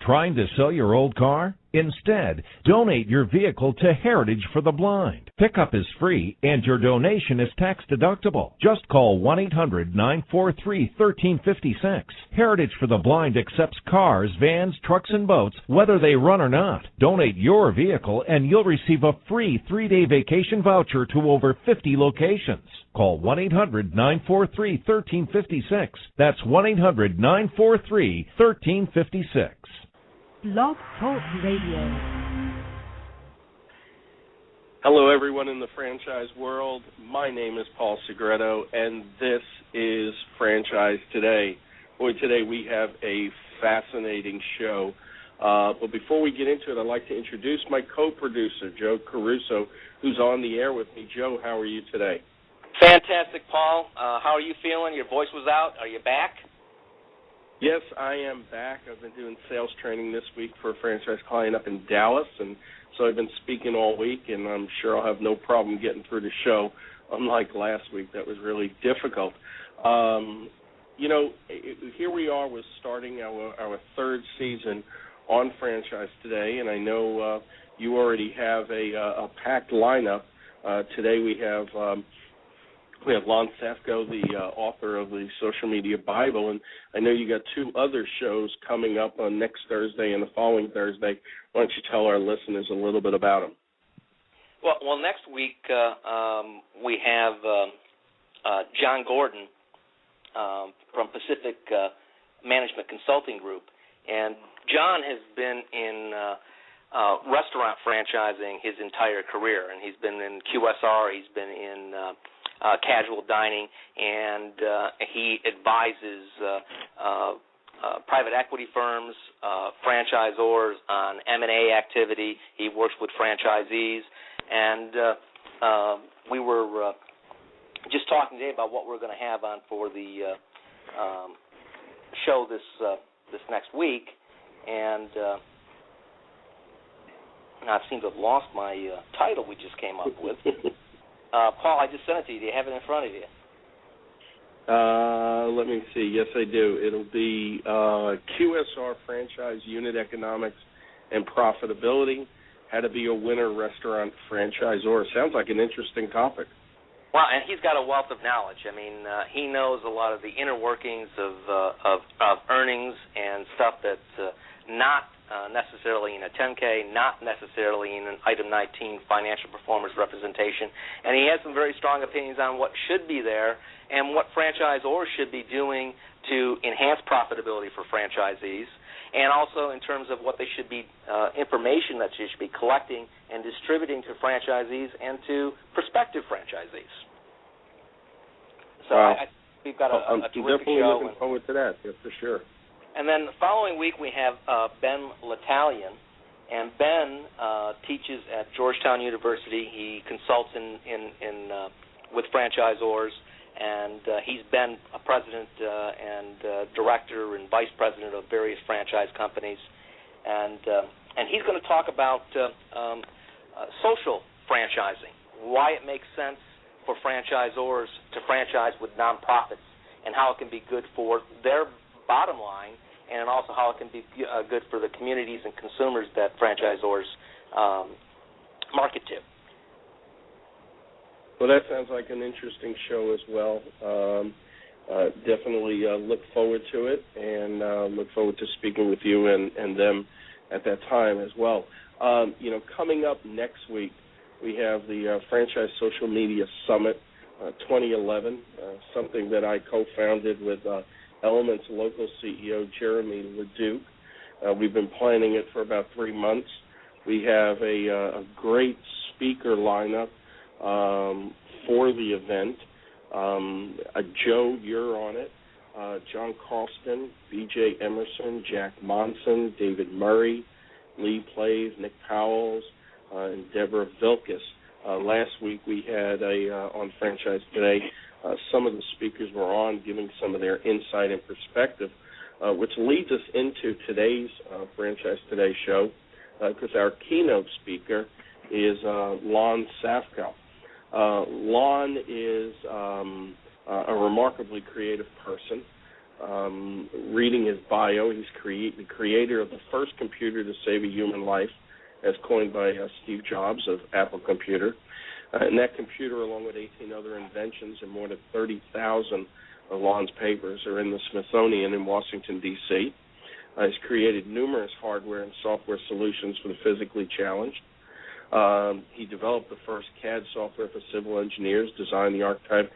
Trying to sell your old car? Instead, donate your vehicle to Heritage for the Blind. Pickup is free and your donation is tax deductible. Just call 1-800-943-1356. Heritage for the Blind accepts cars, vans, trucks, and boats, whether they run or not. Donate your vehicle and you'll receive a free 3-day vacation voucher to over 50 locations. Call 1-800-943-1356. That's 1-800-943-1356. Blog Talk Radio. Hello, everyone in the franchise world. My name is Paul Segreto, and this is Franchise Today. Boy, today we have a fascinating show. But before we get into it, I'd like to introduce my co-producer, Joe Caruso, who's on the air with me. Joe, how are you today? Fantastic, Paul. How are you feeling? Your voice was out. Are you back? Yes, I am back. I've been doing sales training this week for a franchise client up in Dallas, and so I've been speaking all week, and I'm sure I'll have no problem getting through the show, unlike last week. That was really difficult. Here we are with starting our third season on Franchise Today, and I know you already have a packed lineup. Today we have Lon Safko, the author of the Social Media Bible, and I know you got two other shows coming up on next Thursday and the following Thursday. Why don't you tell our listeners a little bit about them? Well, next week we have John Gordon from Pacific Management Consulting Group, and John has been in restaurant franchising his entire career, and he's been in QSR, he's been in casual dining, and he advises private equity firms, franchisors on M&A activity. He works with franchisees, and we were just talking today about what we're going to have on for the show this next week, and I seem to have lost my title we just came up with. Paul, I just sent it to you. Do you have it in front of you? Let me see. Yes, I do. It'll be QSR Franchise Unit Economics and Profitability, How to Be a Winner Restaurant Franchisor. Sounds like an interesting topic. Well, and he's got a wealth of knowledge. I mean, he knows a lot of the inner workings of earnings and stuff that's not necessarily in a 10K, not necessarily in an Item 19 financial performance representation. And he has some very strong opinions on what should be there and what franchisors should be doing to enhance profitability for franchisees, and also in terms of what they should be, information that they should be collecting and distributing to franchisees and to prospective franchisees. So we've got a terrific definitely show. Looking forward to that, yeah, for sure. And then the following week we have Ben L'Italian, and Ben teaches at Georgetown University. He consults with franchisors, and he's been a president and director and vice president of various franchise companies, and he's going to talk about social franchising, why it makes sense for franchisors to franchise with nonprofits, and how it can be good for their bottom line, and also how it can be good for the communities and consumers that franchisors market to. Well, that sounds like an interesting show as well. Definitely look forward to it, and look forward to speaking with you and them at that time as well. Coming up next week, we have the Franchise Social Media Summit 2011, something that I co-founded with Elements Local CEO Jeremy Leduc. We've been planning it for about 3 months. We have a great speaker lineup for the event. Joe, you're on it. John Carlston, B.J. Emerson, Jack Monson, David Murray, Lee Plays, Nick Powells, and Deborah Vilkes. Last week we had on Franchise Today, some of the speakers were on giving some of their insight and perspective, which leads us into today's Franchise Today show, because our keynote speaker is Lon Safko. Lon is a remarkably creative person. Reading his bio, he's the creator of the first computer to save a human life, as coined by Steve Jobs of Apple Computer. And that computer, along with 18 other inventions and more than 30,000 of Lon's papers, are in the Smithsonian in Washington, D.C. He's created numerous hardware and software solutions for the physically challenged. He developed the first CAD software for civil engineers, designed the archetype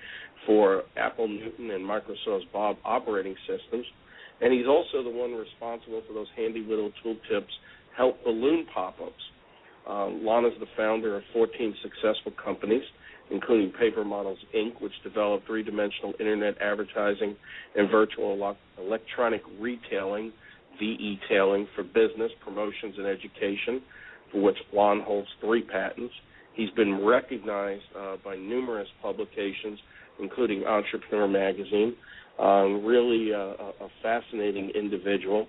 for Apple Newton and Microsoft's Bob operating systems, and he's also the one responsible for those handy little tooltips, help balloon pop-ups. Lon is the founder of 14 successful companies, including Paper Models, Inc., which developed three-dimensional internet advertising and virtual electronic retailing, VE-tailing, for business, promotions, and education, for which Lon holds 3 patents. He's been recognized by numerous publications, including Entrepreneur Magazine. Really a fascinating individual.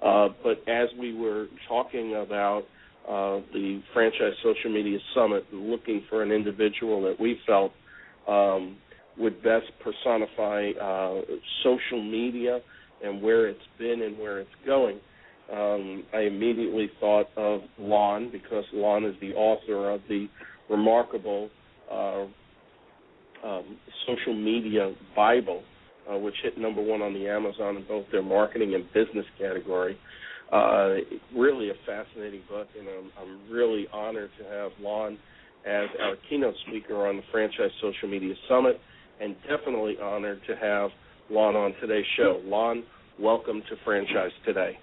But as we were talking about the Franchise Social Media Summit and looking for an individual that we felt would best personify social media and where it's been and where it's going, I immediately thought of Lon, because Lon is the author of the remarkable social media Bible, which hit #1 on the Amazon in both their marketing and business category. Really a fascinating book, and I'm really honored to have Lon as our keynote speaker on the Franchise Social Media Summit, and definitely honored to have Lon on today's show. Lon, welcome to Franchise Today.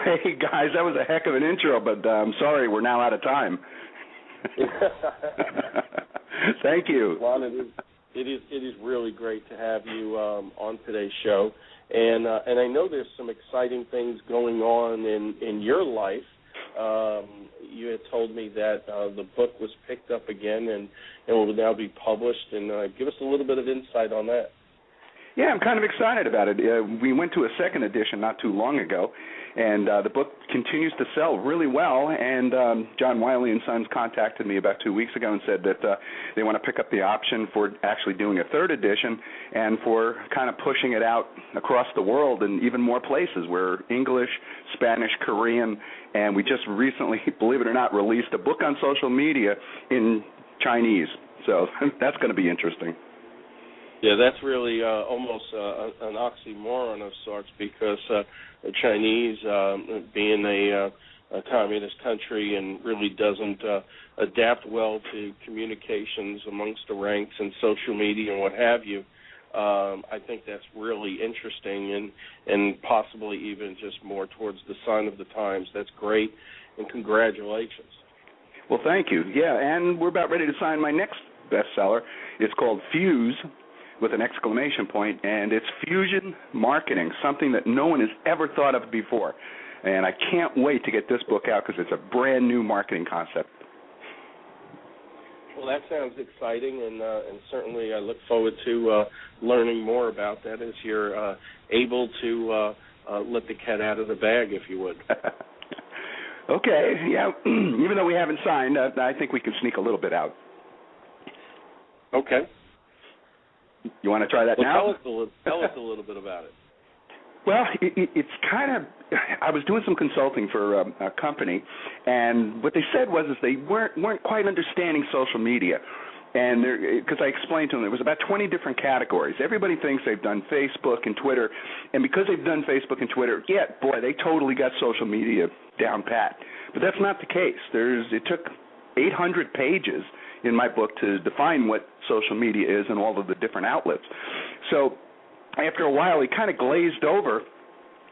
Hey, guys, that was a heck of an intro, but I'm sorry, we're now out of time. Thank you. Lon, it is really great to have you on today's show, and I know there's some exciting things going on in your life. You had told me that the book was picked up again and will now be published, and give us a little bit of insight on that. Yeah, I'm kind of excited about it. We went to a second edition not too long ago, and the book continues to sell really well. And John Wiley & Sons contacted me about 2 weeks ago and said that they want to pick up the option for actually doing a third edition and for kind of pushing it out across the world in even more places, where English, Spanish, Korean, and we just recently, believe it or not, released a book on social media in Chinese. So that's going to be interesting. Yeah, that's really almost an oxymoron of sorts, because the Chinese, being a communist country and really doesn't adapt well to communications amongst the ranks and social media and what have you, I think that's really interesting and possibly even just more towards the sign of the times. That's great, and congratulations. Well, thank you. Yeah, and we're about ready to sign my next bestseller. It's called Fuse, with an exclamation point, and it's fusion marketing, something that no one has ever thought of before. And I can't wait to get this book out, because it's a brand new marketing concept. Well, that sounds exciting, and certainly I look forward to learning more about that as you're able to let the cat out of the bag, if you would. Okay, yeah, even though we haven't signed, I think we can sneak a little bit out. Okay. You want to try that now? Tell us a little bit about it. Well, it's kind of, I was doing some consulting for a company, and what they said was they weren't quite understanding social media. And because I explained to them, there was about 20 different categories. Everybody thinks they've done Facebook and Twitter, and because they've done Facebook and Twitter, yeah, boy, they totally got social media down pat. But that's not the case. It took 800 pages in my book to define what social media is and all of the different outlets. So after a while, he kind of glazed over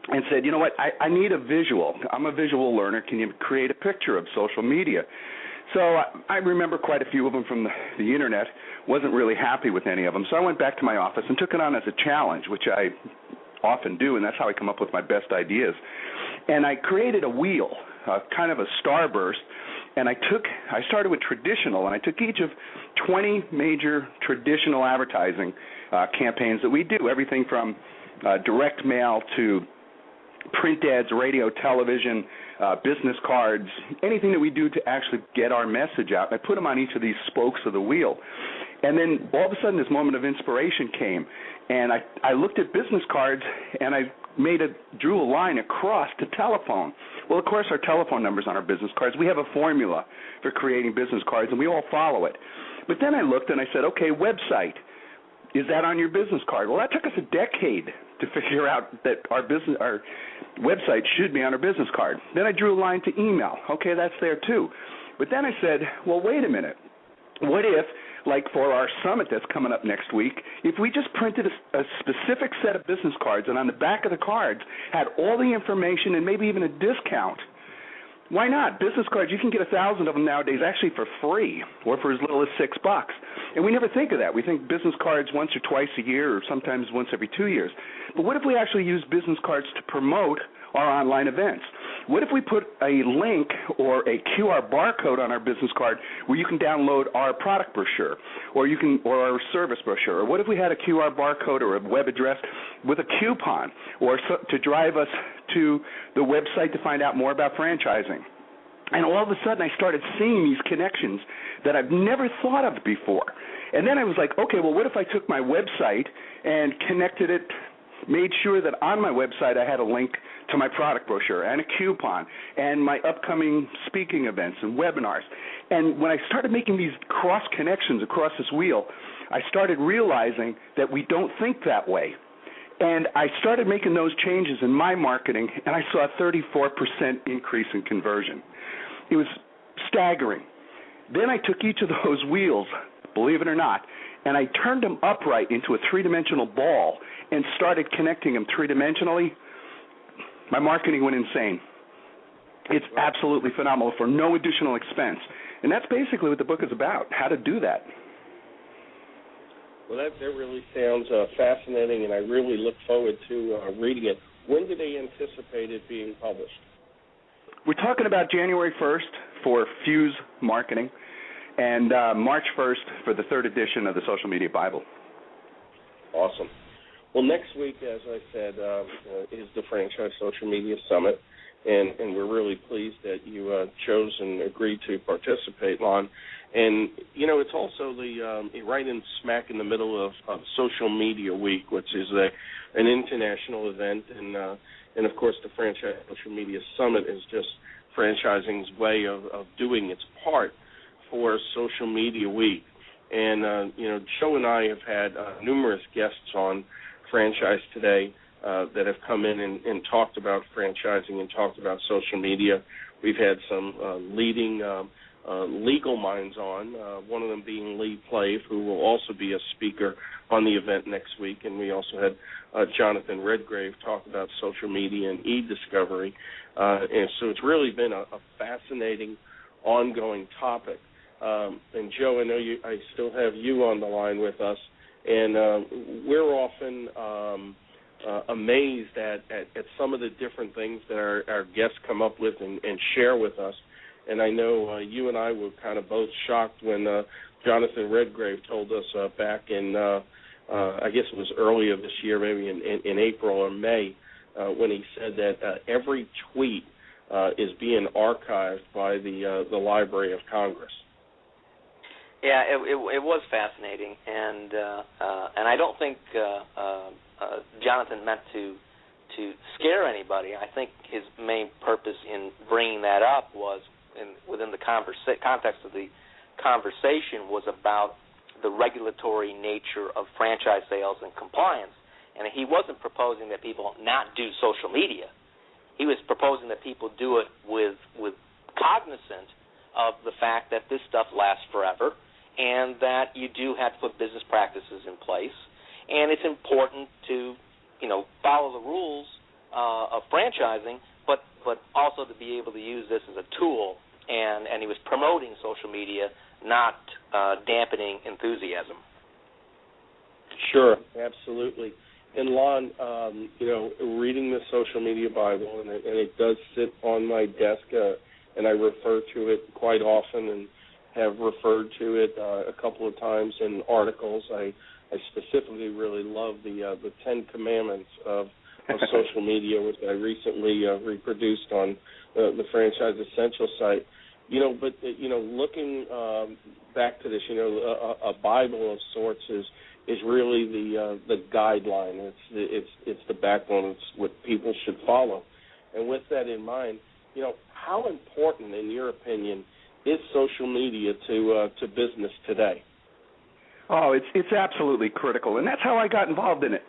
and said, you know what, I need a visual. I'm a visual learner. Can you create a picture of social media? So I remember quite a few of them from the Internet. Wasn't really happy with any of them. So I went back to my office and took it on as a challenge, which I often do, and that's how I come up with my best ideas. And I created a wheel, kind of a starburst, and I started with traditional, and I took each of 20 major traditional advertising campaigns that we do, everything from direct mail to print ads, radio, television, business cards, anything that we do to actually get our message out. And I put them on each of these spokes of the wheel. And then all of a sudden this moment of inspiration came, And I looked at business cards, and I drew a line across to telephone. Well, of course, our telephone number's on our business cards. We have a formula for creating business cards, and we all follow it. But then I looked, and I said, okay, website. Is that on your business card? Well, that took us a decade to figure out that our website should be on our business card. Then I drew a line to email. Okay, that's there too. But then I said, well, wait a minute. What if, like for our summit that's coming up next week, if we just printed a specific set of business cards and on the back of the cards had all the information and maybe even a discount? Why not? Business cards, you can get 1,000 of them nowadays actually for free or for as little as $6. And we never think of that. We think business cards once or twice a year or sometimes once every 2 years. But what if we actually use business cards to promote our online events? What if we put a link or a QR barcode on our business card where you can download our product brochure or our service brochure? Or what if we had a QR barcode or a web address with a coupon to drive us to the website to find out more about franchising? And all of a sudden I started seeing these connections that I've never thought of before. And then I was like, okay, well, what if I took my website and connected it, made sure that on my website I had a link to my product brochure and a coupon and my upcoming speaking events and webinars. And when I started making these cross connections across this wheel, I started realizing that we don't think that way. And I started making those changes in my marketing, and I saw a 34% increase in conversion. It was staggering. Then I took each of those wheels, believe it or not, and I turned them upright into a three-dimensional ball and started connecting them three-dimensionally. My marketing went insane. It's absolutely phenomenal for no additional expense. And that's basically what the book is about, how to do that. Well, that really sounds fascinating, and I really look forward to reading it. When do they anticipate it being published? We're talking about January 1st for Fuse Marketing and March 1st for the third edition of the Social Media Bible. Awesome. Well, next week, as I said, is the Franchise Social Media Summit, and we're really pleased that you chose and agreed to participate, Lon. And, you know, it's also right in smack in the middle of Social Media Week, which is an international event, and of course the Franchise Social Media Summit is just franchising's way of doing its part for Social Media Week. And, you know, Joe and I have had numerous guests on Franchise Today that have come in and talked about franchising and talked about social media. We've had some leading legal minds on, one of them being Lee Plave, who will also be a speaker on the event next week. And we also had Jonathan Redgrave talk about social media and e-discovery. And so it's really been a fascinating, ongoing topic. And Joe, I know I still have you on the line with us, and we're often amazed at some of the different things that our guests come up with and share with us. And I know you and I were kind of both shocked when Jonathan Redgrave told us back in, I guess it was earlier this year, maybe in April or May, when he said that every tweet is being archived by the Library of Congress. Yeah, it was fascinating, and I don't think Jonathan meant to scare anybody. I think his main purpose in bringing that up was within the context of the conversation was about the regulatory nature of franchise sales and compliance. And he wasn't proposing that people not do social media. He was proposing that people do it with cognizant of the fact that this stuff lasts forever and that you do have to put business practices in place. And it's important to, follow the rules of franchising, but also to be able to use this as a tool. And he was promoting social media, not dampening enthusiasm. Sure, absolutely. And Lon, reading the Social Media Bible, and it does sit on my desk, and I refer to it quite often and have referred to it a couple of times in articles. I specifically really love the 10 Commandments of social media, which I recently reproduced on the Franchise Essential site. Looking back to this, a Bible of sorts is is really the guideline. It's the backbone. It's what people should follow. And with that in mind, how important, in your opinion, is social media to business today? Oh, it's absolutely critical, and that's how I got involved in it.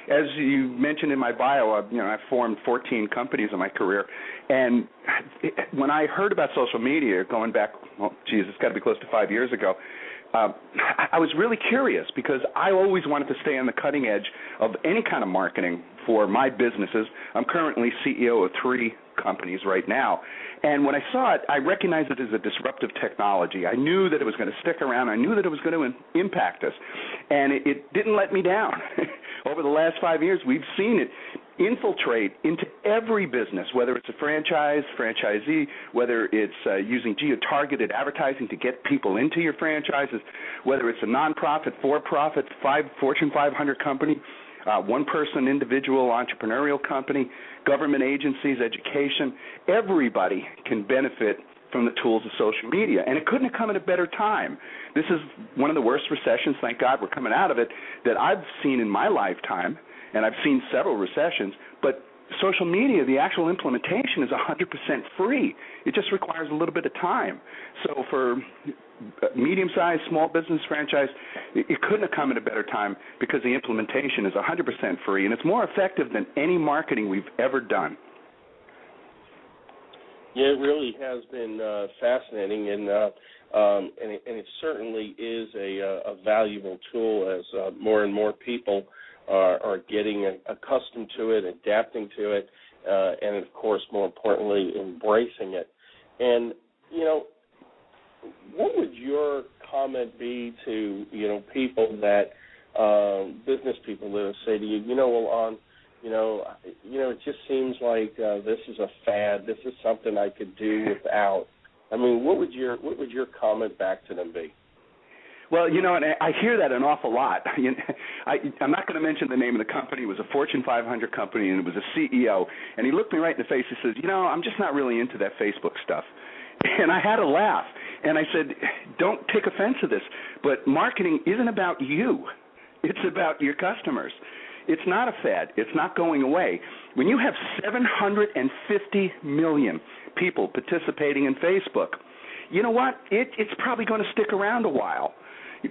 As you mentioned in my bio, I've formed 14 companies in my career, and when I heard about social media going back, it's got to be close to 5 years ago, I was really curious because I always wanted to stay on the cutting edge of any kind of marketing for my businesses. I'm currently CEO of 3 companies right now, and when I saw it, I recognized it as a disruptive technology. I knew that it was going to stick around. I knew that it was going to impact us, and it didn't let me down. Over the last 5 years, we've seen it infiltrate into every business, whether it's a franchisee, whether it's using geo-targeted advertising to get people into your franchises, whether it's a nonprofit, for-profit, Fortune 500 company, one-person individual entrepreneurial company, government agencies, education. Everybody can benefit from the tools of social media, and it couldn't have come at a better time. This is one of the worst recessions, thank God we're coming out of it, that I've seen in my lifetime, and I've seen several recessions, but social media, the actual implementation is 100% free. It just requires a little bit of time. So for medium-sized, small business franchise, it couldn't have come at a better time because the implementation is 100% free, and it's more effective than any marketing we've ever done. Yeah, it really has been fascinating, and it certainly is a valuable tool as more and more people are getting accustomed to it, adapting to it, and, of course, more importantly, embracing it. And, what would your comment be to, people that, business people that say to you, it just seems like this is a fad. This is something I could do without. I mean, what would your comment back to them be? Well, and I hear that an awful lot. I'm not going to mention the name of the company. It was a Fortune 500 company, and it was a CEO. And he looked me right in the face. He says, I'm just not really into that Facebook stuff. And I had to laugh. And I said, don't take offense to this, but marketing isn't about you. It's about your customers. It's not a fad. It's not going away. When you have 750 million people participating in Facebook, you know what? It's probably going to stick around a while.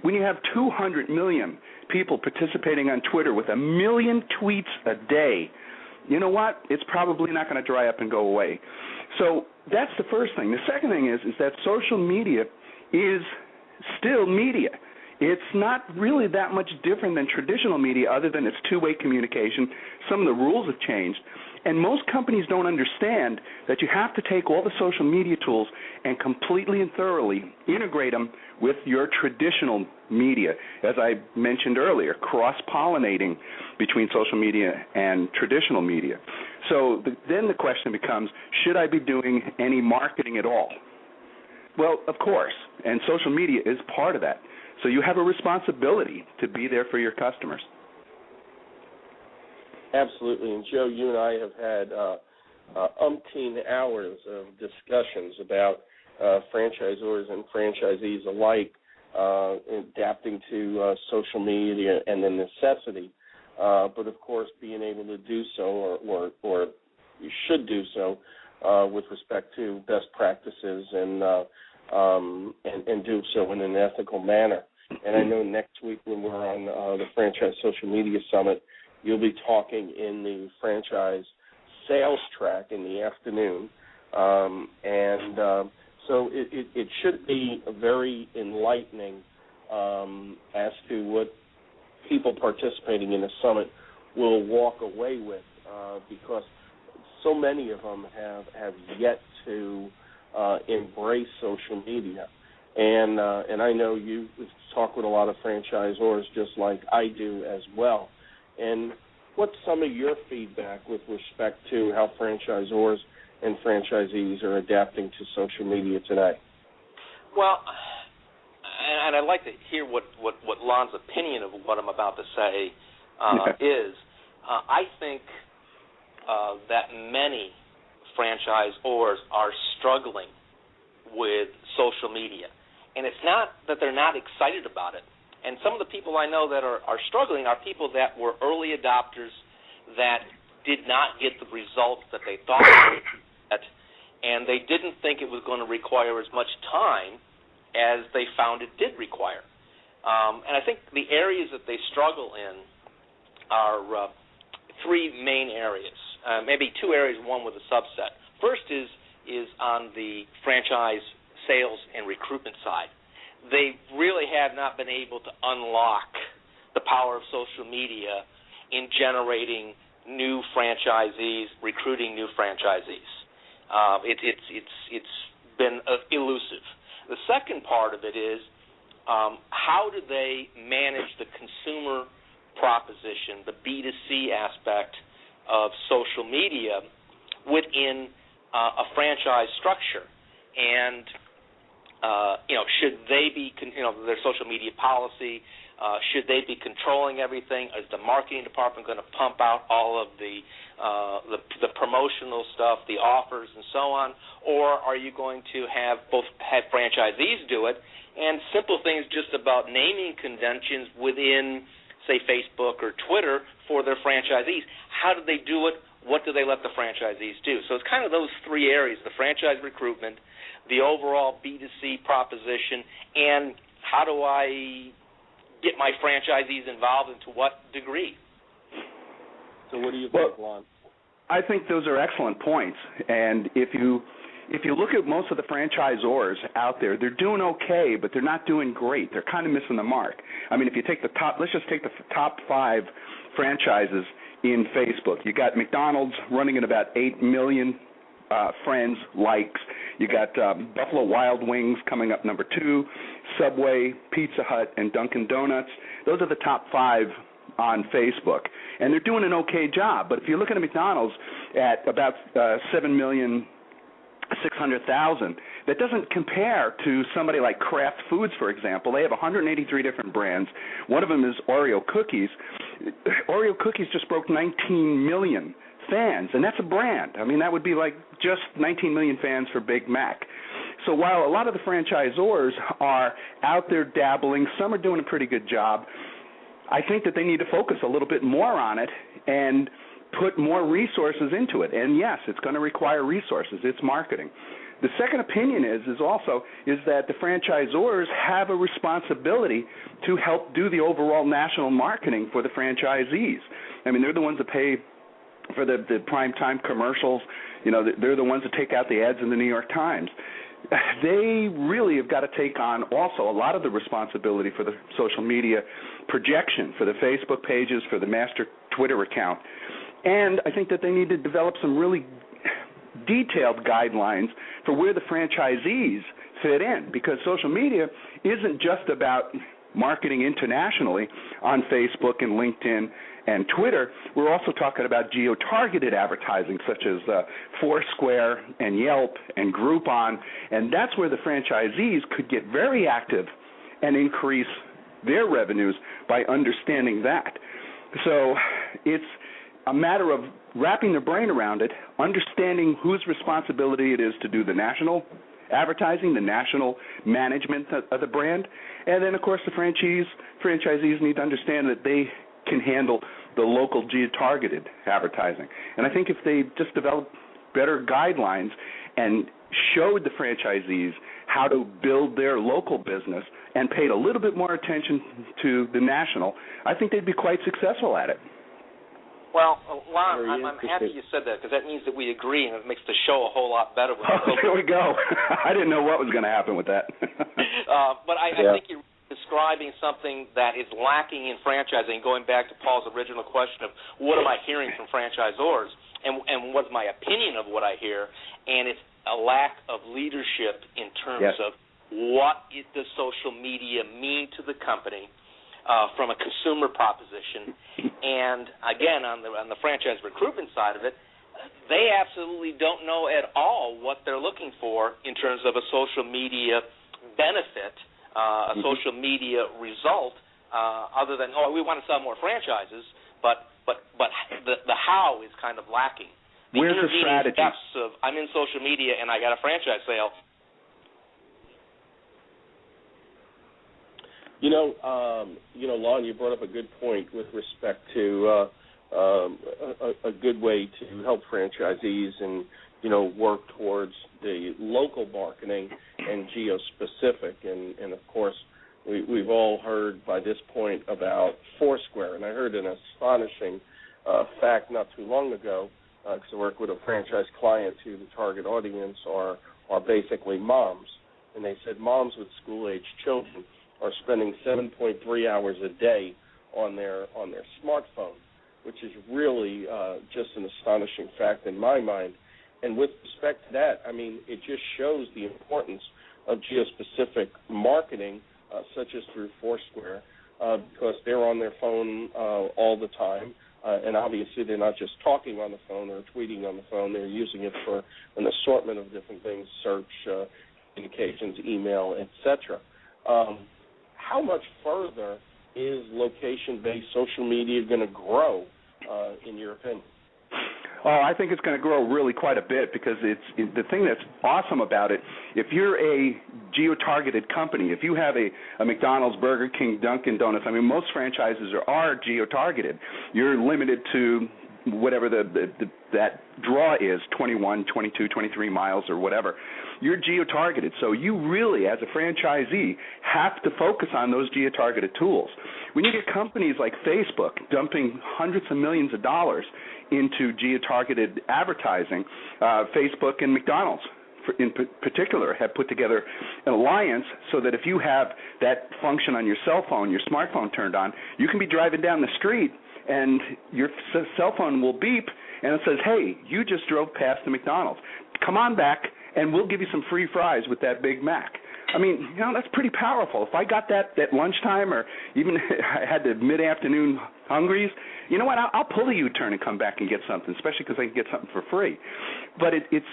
When you have 200 million people participating on Twitter with 1 million tweets a day, you know what? It's probably not going to dry up and go away. So that's the first thing. The second thing is that social media is still media. It's not really that much different than traditional media other than it's two-way communication. Some of the rules have changed. And most companies don't understand that you have to take all the social media tools and completely and thoroughly integrate them with your traditional media. As I mentioned earlier, cross-pollinating between social media and traditional media. So then the question becomes, should I be doing any marketing at all? Well, of course, and social media is part of that. So you have a responsibility to be there for your customers. Absolutely. And, Joe, you and I have had umpteen hours of discussions about franchisors and franchisees alike adapting to social media and the necessity, but, of course, being able to do so or you should do so with respect to best practices and do so in an ethical manner. And I know next week when we're on the Franchise Social Media Summit, you'll be talking in the franchise sales track in the afternoon. So it should be very enlightening as to what people participating in the summit will walk away with because so many of them have yet to embrace social media. And I know you talk with a lot of franchisors just like I do as well. And what's some of your feedback with respect to how franchisors and franchisees are adapting to social media today? Well, and I'd like to hear what Lon's opinion of what I'm about to say is. I think that many franchisors are struggling with social media. And it's not that they're not excited about it. And some of the people I know that are struggling are people that were early adopters that did not get the results that they thought they would get, and they didn't think it was going to require as much time as they found it did require. And I think the areas that they struggle in are three main areas, maybe two areas, one with a subset. First is on the franchise sales and recruitment side. They really have not been able to unlock the power of social media in generating new franchisees, recruiting new franchisees. It's been elusive. The second part of it is how do they manage the consumer proposition, the B2C aspect of social media within a franchise structure, and should they be, their social media policy, should they be controlling everything? Is the marketing department going to pump out all of the promotional stuff, the offers, and so on, or are you going to have franchisees do it, and simple things just about naming conventions within, say, Facebook or Twitter for their franchisees? How do they do it? What do they let the franchisees do? So it's kind of those three areas: the franchise recruitment, the overall B2C proposition, and how do I get my franchisees involved and to what degree? So what do you think, Lon? I think those are excellent points. And if you look at most of the franchisors out there, they're doing okay, but they're not doing great. They're kind of missing the mark. I mean, if you take let's just take the top 5 franchises in Facebook. You got McDonald's running at about 8 million friends, likes. You got Buffalo Wild Wings coming up number 2, Subway, Pizza Hut, and Dunkin' Donuts. Those are the top 5 on Facebook, and they're doing an okay job. But if you look at a McDonald's at about 7,600,000, that doesn't compare to somebody like Kraft Foods, for example. They have 183 different brands. One of them is Oreo cookies. Oreo cookies just broke 19 million fans, and that's a brand. I mean, that would be like just 19 million fans for Big Mac. So while a lot of the franchisors are out there dabbling, some are doing a pretty good job, I think that they need to focus a little bit more on it and put more resources into it. And yes, it's going to require resources. It's marketing. The second opinion is that the franchisors have a responsibility to help do the overall national marketing for the franchisees. I mean, they're the ones that pay for the primetime commercials. They're the ones that take out the ads in the New York Times. They really have got to take on also a lot of the responsibility for the social media projection, for the Facebook pages, for the master Twitter account. And I think that they need to develop some really detailed guidelines for where the franchisees fit in, because social media isn't just about marketing internationally on Facebook and LinkedIn and Twitter. We're also talking about geo-targeted advertising such as Foursquare and Yelp and Groupon, and that's where the franchisees could get very active and increase their revenues by understanding that. So it's a matter of wrapping their brain around it, understanding whose responsibility it is to do the national advertising, the national management of the brand, and then, of course, the franchisees need to understand that they can handle the local geo-targeted advertising. And I think if they just develop better guidelines and showed the franchisees how to build their local business and paid a little bit more attention to the national, I think they'd be quite successful at it. Well, Lon, I'm happy you said that, because that means that we agree, and it makes the show a whole lot better. There we go. I didn't know what was going to happen with that. But I think you're describing something that is lacking in franchising, going back to Paul's original question of what am I hearing from franchisors, and what's my opinion of what I hear, and it's a lack of leadership in terms of what does social media mean to the company, from a consumer proposition. And again, on the franchise recruitment side of it, they absolutely don't know at all what they're looking for in terms of a social media benefit, a social media result, other than, we want to sell more franchises, but the how is kind of lacking. Where's the strategy? Steps of, I'm in social media and I got a franchise sale. Lon, you brought up a good point with respect to a good way to help franchisees and work towards the local marketing and geo-specific. And of course, we've all heard by this point about Foursquare. And I heard an astonishing fact not too long ago, because I work with a franchise client who the target audience are basically moms. And they said moms with school-age children are spending 7.3 hours a day on their smartphone, which is really just an astonishing fact in my mind. And with respect to that, I mean, it just shows the importance of geospecific marketing, such as through Foursquare, because they're on their phone all the time. And obviously they're not just talking on the phone or tweeting on the phone. They're using it for an assortment of different things, search, communications, email, etc. How much further is location-based social media going to grow, in your opinion? Oh, I think it's going to grow really quite a bit, because the thing that's awesome about it, if you're a geo-targeted company, if you have a McDonald's, Burger King, Dunkin' Donuts, I mean, most franchises are geo-targeted. You're limited to whatever that draw is, 21, 22, 23 miles or whatever. You're geo-targeted, so you really, as a franchisee, have to focus on those geo-targeted tools. When you get companies like Facebook dumping hundreds of millions of dollars into geo-targeted advertising, Facebook and McDonald's in particular have put together an alliance so that if you have that function on your cell phone, your smartphone turned on, you can be driving down the street and your cell phone will beep and it says, hey, you just drove past the McDonald's. Come on back and we'll give you some free fries with that Big Mac. I mean, that's pretty powerful. If I got that at lunchtime or even I had the mid-afternoon hungries, you know what, I'll pull a U-turn and come back and get something, especially because I can get something for free. But it's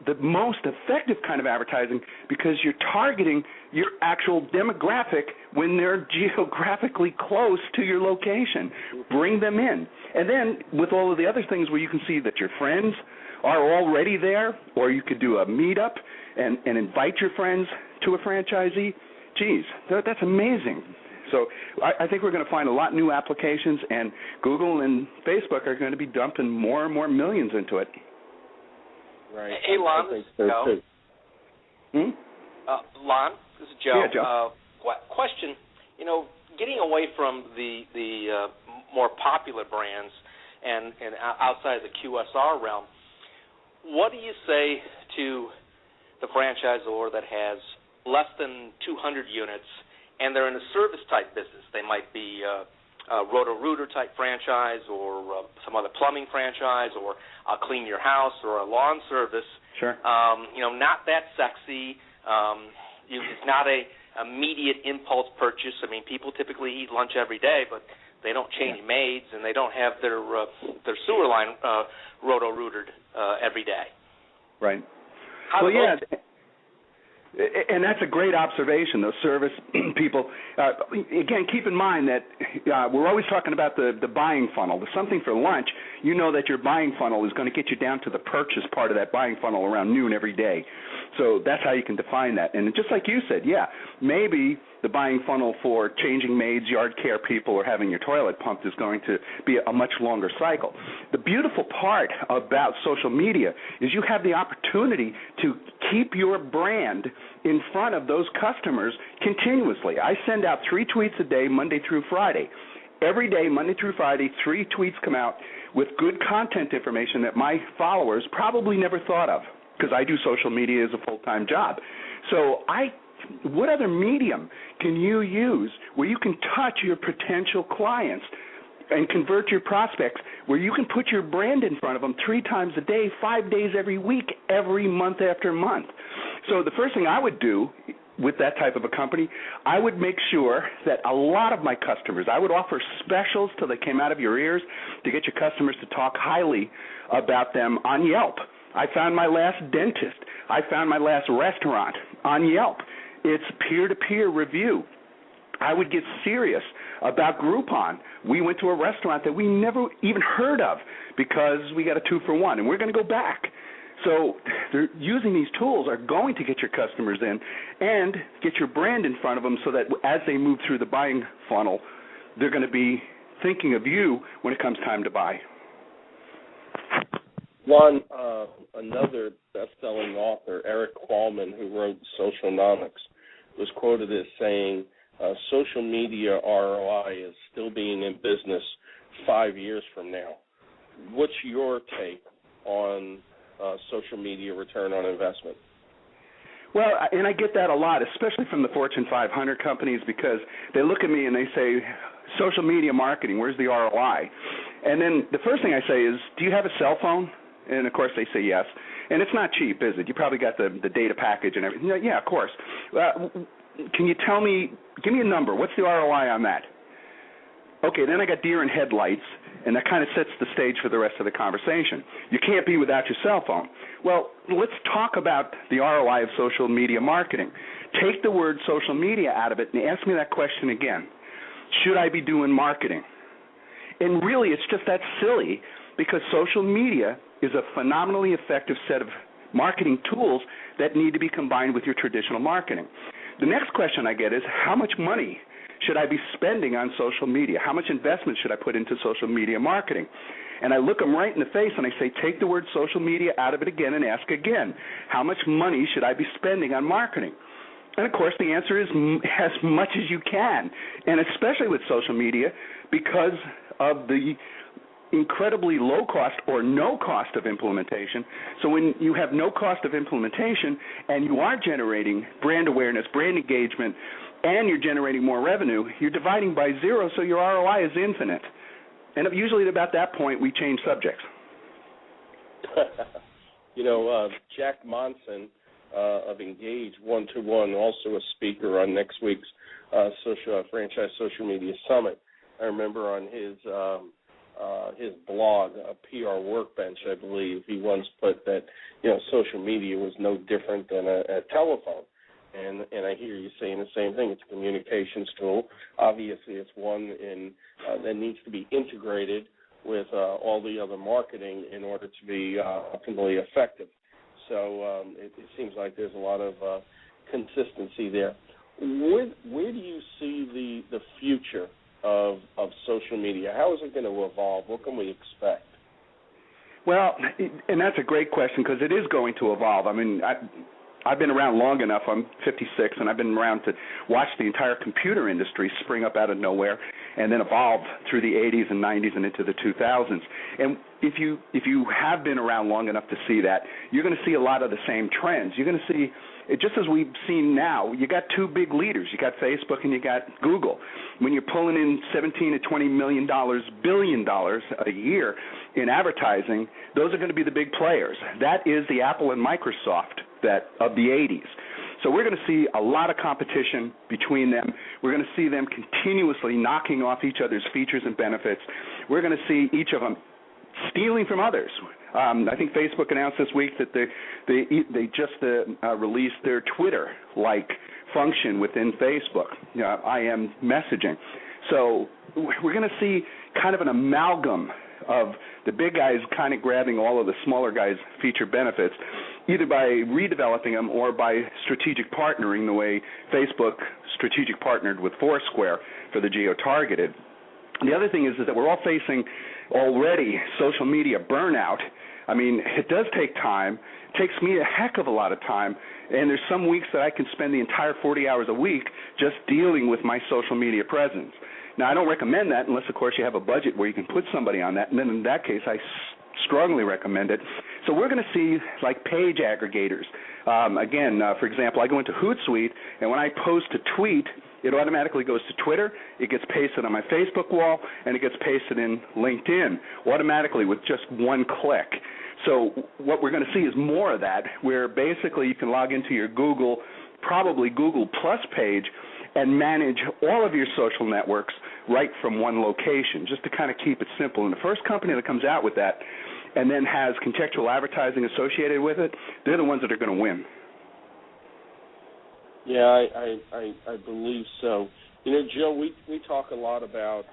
the most effective kind of advertising because you're targeting your actual demographic when they're geographically close to your location. Bring them in. And then with all of the other things where you can see that your friends are already there, or you could do a meetup and invite your friends to a franchisee, geez, that's amazing. So I think we're going to find a lot of new applications, and Google and Facebook are going to be dumping more and more millions into it. Right. Hey, Lon, this is Joe. Lon, this is Joe. Yeah, Joe. Question, getting away from the more popular brands and outside the QSR realm, what do you say to the franchisor that has less than 200 units and they're in a service-type business? They might be a Roto-Rooter type franchise or some other plumbing franchise or I'll clean your house or a lawn service. Sure. Not that sexy. It's not a immediate impulse purchase. I mean, people typically eat lunch every day, but they don't change maids and they don't have their sewer line Roto-Rootered every day. Right. And that's a great observation, those service people. Again, keep in mind that we're always talking about the buying funnel. The something for lunch, you know that your buying funnel is going to get you down to the purchase part of that buying funnel around noon every day. So that's how you can define that. And just like you said, maybe the buying funnel for changing maids, yard care people, or having your toilet pumped is going to be a much longer cycle. The beautiful part about social media is you have the opportunity to keep your brand in front of those customers continuously. I send out 3 tweets a day, Monday through Friday. Every day, Monday through Friday, 3 tweets come out with good content information that my followers probably never thought of, because I do social media as a full-time job. So what other medium can you use where you can touch your potential clients and convert your prospects, where you can put your brand in front of them 3 times a day, 5 days every week, every month after month? So the first thing I would do with that type of a company, I would make sure that a lot of my customers, I would offer specials till they came out of your ears to get your customers to talk highly about them on Yelp. I found my last dentist. I found my last restaurant on Yelp. It's peer-to-peer review. I would get serious about Groupon. We went to a restaurant that we never even heard of because we got a 2-for-1, and we're going to go back. So they're using these tools are going to get your customers in and get your brand in front of them so that as they move through the buying funnel, they're going to be thinking of you when it comes time to buy. One, another best-selling author, Eric Qualman, who wrote Socialnomics, was quoted as saying, social media ROI is still being in business 5 years from now. What's your take on social media return on investment? Well, and I get that a lot, especially from the Fortune 500 companies, because they look at me and they say, social media marketing, where's the ROI? And then the first thing I say is, do you have a cell phone? And, of course, they say yes. And it's not cheap, is it? You probably got the data package and everything. Yeah, of course. Can you tell me, give me a number. What's the ROI on that? Okay, then I got deer in headlights, and that kind of sets the stage for the rest of the conversation. You can't be without your cell phone. Well, let's talk about the ROI of social media marketing. Take the word social media out of it and ask me that question again. Should I be doing marketing? And really, it's just that silly, because social media is a phenomenally effective set of marketing tools that need to be combined with your traditional marketing. The next question I get is, how much money should I be spending on social media? How much investment should I put into social media marketing? And I look them right in the face and I say, take the word social media out of it again and ask again, how much money should I be spending on marketing? And, of course, the answer is as much as you can, and especially with social media because of the incredibly low cost or no cost of implementation. So when you have no cost of implementation and you are generating brand awareness, brand engagement, and you're generating more revenue, you're dividing by zero, so your ROI is infinite. And usually at about that point, we change subjects. Jack Monson of Engage One-to-One, also a speaker on next week's Franchise Social Media Summit. I remember on his blog, PR Workbench, I believe, he once put that, social media was no different than a telephone. And I hear you saying the same thing. It's a communications tool. Obviously, it's one that needs to be integrated with all the other marketing in order to be optimally effective. So it seems like there's a lot of consistency there. Where do you see the future of social media? How is it going to evolve? What can we expect? Well, and that's a great question because it is going to evolve. I mean, I've been around long enough. I'm 56, and I've been around to watch the entire computer industry spring up out of nowhere and then evolve through the 80s and 90s and into the 2000s. And if you have been around long enough to see that, you're going to see a lot of the same trends. You're going to see, just as we've seen now, you got two big leaders. You got Facebook and you got Google. When you're pulling in $17 to $20 billion a year in advertising, those are going to be the big players. That is the Apple and Microsoft of the 80s. So we're going to see a lot of competition between them. We're going to see them continuously knocking off each other's features and benefits. We're going to see each of them stealing from others. I think Facebook announced this week that they just released their Twitter-like function within Facebook, IM messaging. So we're going to see kind of an amalgam of the big guys kind of grabbing all of the smaller guys' feature benefits, either by redeveloping them or by strategic partnering the way Facebook strategic partnered with Foursquare for the geo-targeted. The other thing is that we're all facing already social media burnout. I mean, it does take time. It takes me a heck of a lot of time, and there's some weeks that I can spend the entire 40 hours a week just dealing with my social media presence. Now, I don't recommend that unless, of course, you have a budget where you can put somebody on that, and then in that case, I strongly recommend it. So we're going to see, like, page aggregators. For example, I go into Hootsuite, and when I post a tweet, it automatically goes to Twitter, it gets pasted on my Facebook wall, and it gets pasted in LinkedIn automatically with just one click. So what we're going to see is more of that, where basically you can log into your Google, probably Google Plus page, and manage all of your social networks right from one location, just to kind of keep it simple. And the first company that comes out with that and then has contextual advertising associated with it, they're the ones that are going to win. Yeah, I believe so. Joe, we talk a lot about,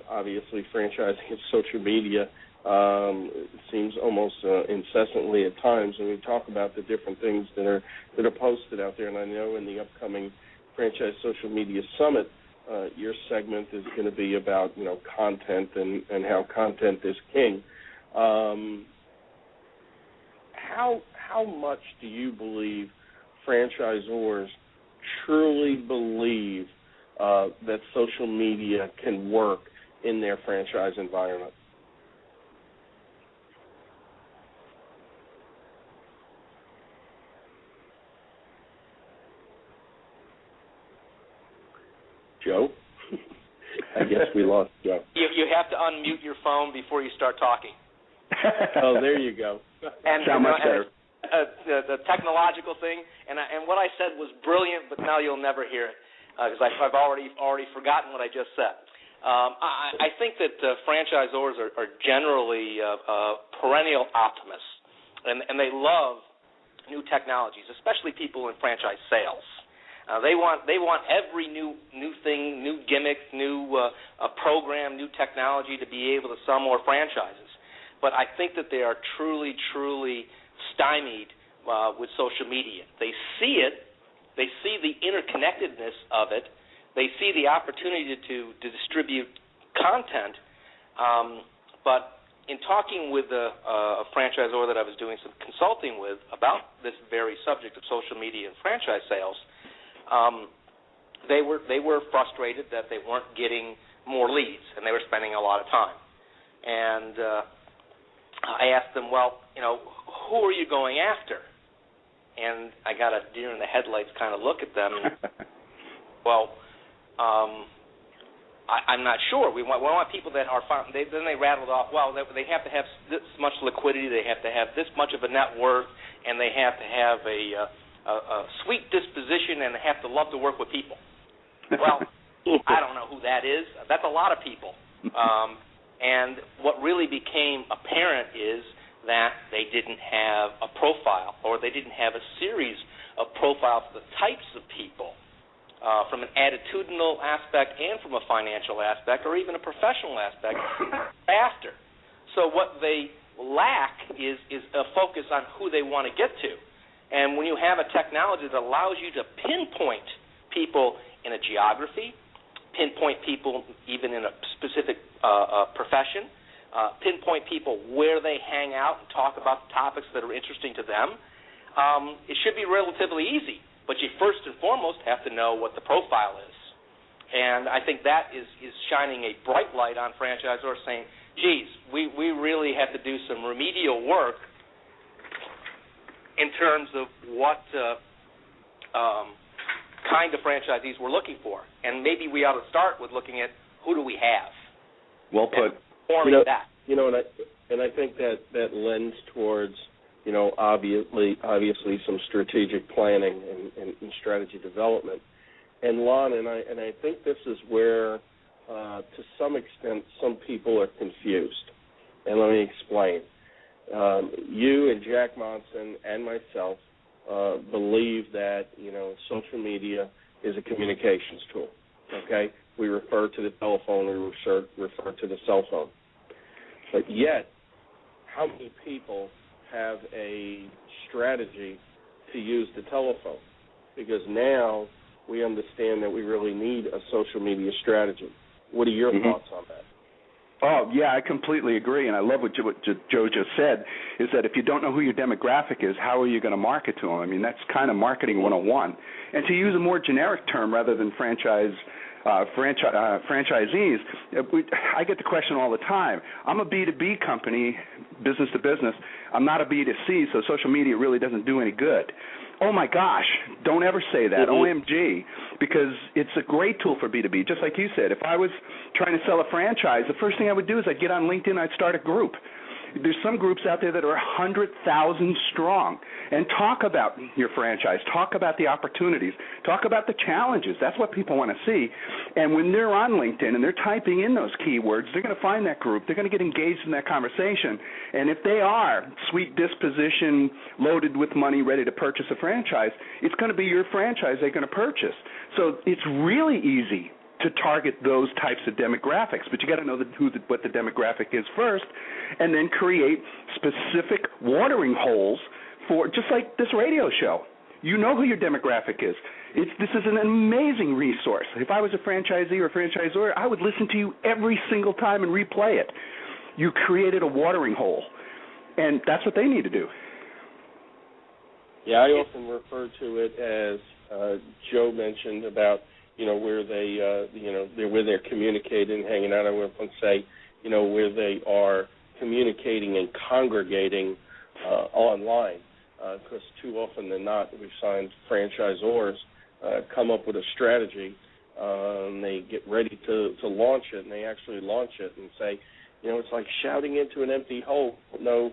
obviously, franchising and social media It seems almost incessantly at times when we talk about the different things that are posted out there. And I know in the upcoming Franchise Social Media Summit, your segment is going to be about content and how content is king. How much do you believe franchisors truly believe that social media can work in their franchise environment? Joe? I guess we lost Joe. You have to unmute your phone before you start talking. Oh, there you go. Sound much better. The technological thing, and what I said was brilliant, but now you'll never hear it because I've already forgotten what I just said. I think that franchisors are generally perennial optimists, and they love new technologies, especially people in franchise sales. They want every new thing, new gimmick, new program, new technology to be able to sell more franchises. But I think that they are truly stymied with social media. They see it. They see the interconnectedness of it. They see the opportunity to distribute content. But in talking with a franchisor that I was doing some consulting with about this very subject of social media and franchise sales, they were frustrated that they weren't getting more leads, and they were spending a lot of time. And I asked them, well, who are you going after? And I got a deer in the headlights kind of look at them. And, well, I'm not sure. We want people that are – then they rattled off, well, they have to have this much liquidity, they have to have this much of a net worth, and they have to have a sweet disposition and have to love to work with people. Well, I don't know who that is. That's a lot of people. And what really became apparent is that they didn't have a profile, or they didn't have a series of profiles of the types of people from an attitudinal aspect and from a financial aspect or even a professional aspect after. So what they lack is a focus on who they want to get to. And when you have a technology that allows you to pinpoint people in a geography, pinpoint people even in a specific profession, pinpoint people where they hang out and talk about the topics that are interesting to them, it should be relatively easy. But you first and foremost have to know what the profile is. And I think that is shining a bright light on franchisors saying, geez, we really have to do some remedial work in terms of what kind of franchisees we're looking for. And maybe we ought to start with looking at who do we have. Well put. That. And I think that lends towards, obviously some strategic planning and strategy development. And Lon, and I think this is where, to some extent, some people are confused. And let me explain. You and Jack Monson and myself believe that, social media is a communications tool, okay? We refer to the telephone, we refer to the cell phone. But yet, how many people have a strategy to use the telephone? Because now we understand that we really need a social media strategy. What are your thoughts on that? Oh, yeah, I completely agree, and I love what Joe just said, is that if you don't know who your demographic is, how are you going to market to them? I mean, that's kind of marketing 101. And to use a more generic term rather than franchisees, I get the question all the time. I'm a B2B company, business to business. I'm not a B2C, so social media really doesn't do any good. Oh, my gosh, don't ever say that, OMG, because it's a great tool for B2B. Just like you said, if I was trying to sell a franchise, the first thing I would do is I'd get on LinkedIn and I'd start a group. There's some groups out there that are 100,000 strong, and talk about your franchise, talk about the opportunities, talk about the challenges. That's what people want to see. And when they're on LinkedIn and they're typing in those keywords, they're going to find that group. They're going to get engaged in that conversation. And if they are sweet disposition, loaded with money, ready to purchase a franchise, it's going to be your franchise they're going to purchase. So it's really easy to target those types of demographics. But you got to know what the demographic is first, and then create specific watering holes for, just like this radio show. You know who your demographic is. This is an amazing resource. If I was a franchisee or franchisor, I would listen to you every single time and replay it. You created a watering hole, and that's what they need to do. Yeah, I often refer to it as Joe mentioned about, where they're communicating, hanging out. I would often say, where they are communicating and congregating online. Because too often than not, we've signed franchisors come up with a strategy, and they get ready to launch it, and they actually launch it and say, it's like shouting into an empty hole. Know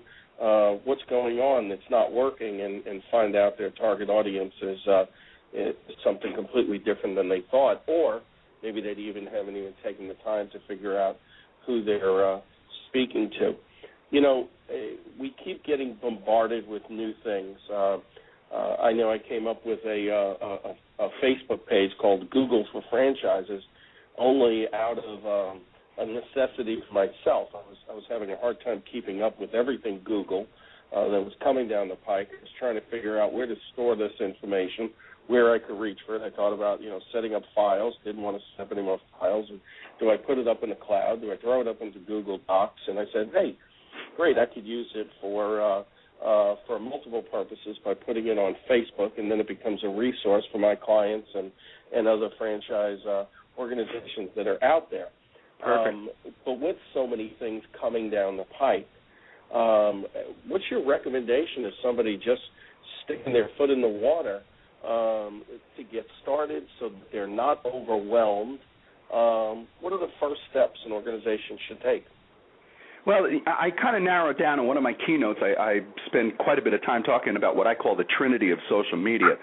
what's going on that's not working, and find out their target audience is something completely different than they thought, or maybe they haven't even taken the time to figure out who they're speaking to. We keep getting bombarded with new things. I know I came up with a Facebook page called Google for Franchises, only out of a necessity for myself. I was having a hard time keeping up with everything Google that was coming down the pike. I was trying to figure out where to store this information, where I could reach for it. I thought about, setting up files. Didn't want to set up any more files. And do I put it up in the cloud? Do I throw it up into Google Docs? And I said, hey, great, I could use it for multiple purposes by putting it on Facebook, and then it becomes a resource for my clients and other franchise organizations that are out there. But with so many things coming down the pipe, what's your recommendation to somebody just sticking their foot in the water to get started so that they're not overwhelmed? What are the first steps an organization should take? Well, I kind of narrowed down in one of my keynotes. I spend quite a bit of time talking about what I call the trinity of social media.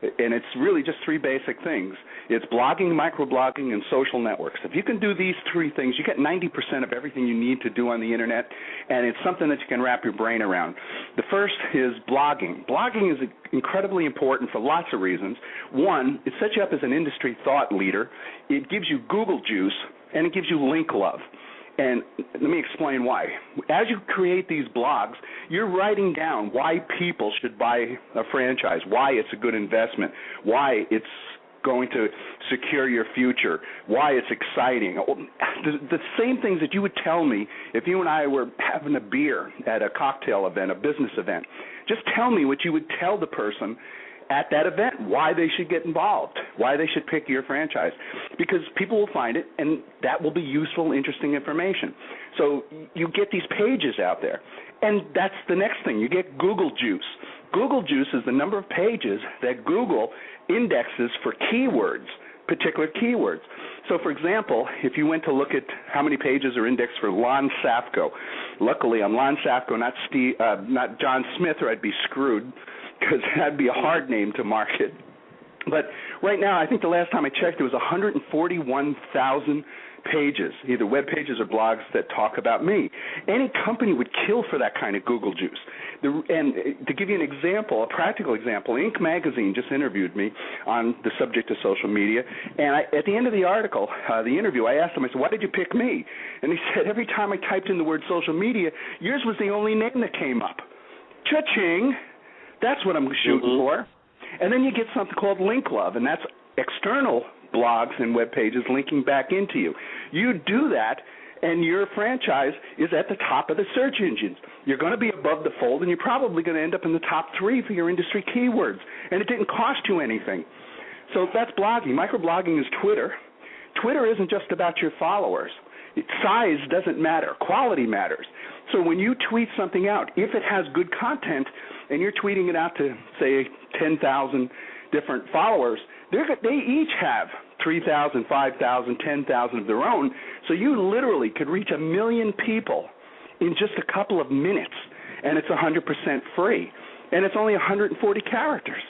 And it's really just three basic things. It's blogging, microblogging, and social networks. If you can do these three things, you get 90% of everything you need to do on the Internet, and it's something that you can wrap your brain around. The first is blogging. Blogging is incredibly important for lots of reasons. One, it sets you up as an industry thought leader. It gives you Google juice, and it gives you link love. And let me explain why. As you create these blogs, you're writing down why people should buy a franchise, why it's a good investment, why it's going to secure your future, why it's exciting. The same things that you would tell me if you and I were having a beer at a cocktail event, a business event. Just tell me what you would tell the person at that event, why they should get involved, why they should pick your franchise, because people will find it, and that will be useful, interesting information. So you get these pages out there, and that's the next thing. You get Google Juice. Google Juice is the number of pages that Google indexes for keywords, particular keywords. So, for example, if you went to look at how many pages are indexed for Lon Safco, luckily I'm Lon Safco, not John Smith, or I'd be screwed, because that'd be a hard name to market. But right now, I think the last time I checked, it was 141,000 pages, either web pages or blogs that talk about me. Any company would kill for that kind of Google juice. And to give you an example, a practical example, Inc. magazine just interviewed me on the subject of social media, and at the end of the article, the interview, I asked him, I said, why did you pick me? And he said, every time I typed in the word social media, yours was the only name that came up. Cha-ching! That's what I'm shooting for. And then you get something called link love, and that's external blogs and web pages linking back into you. You do that, and your franchise is at the top of the search engines. You're going to be above the fold, and you're probably going to end up in the top 3 for your industry keywords, and it didn't cost you anything. So that's blogging. Microblogging is Twitter. Twitter isn't just about your followers. Size doesn't matter. Quality matters. So when you tweet something out, if it has good content and you're tweeting it out to, say, 10,000 different followers, they each have 3,000, 5,000, 10,000 of their own. So you literally could reach 1 million people in just a couple of minutes, and it's 100% free. And it's only 140 characters.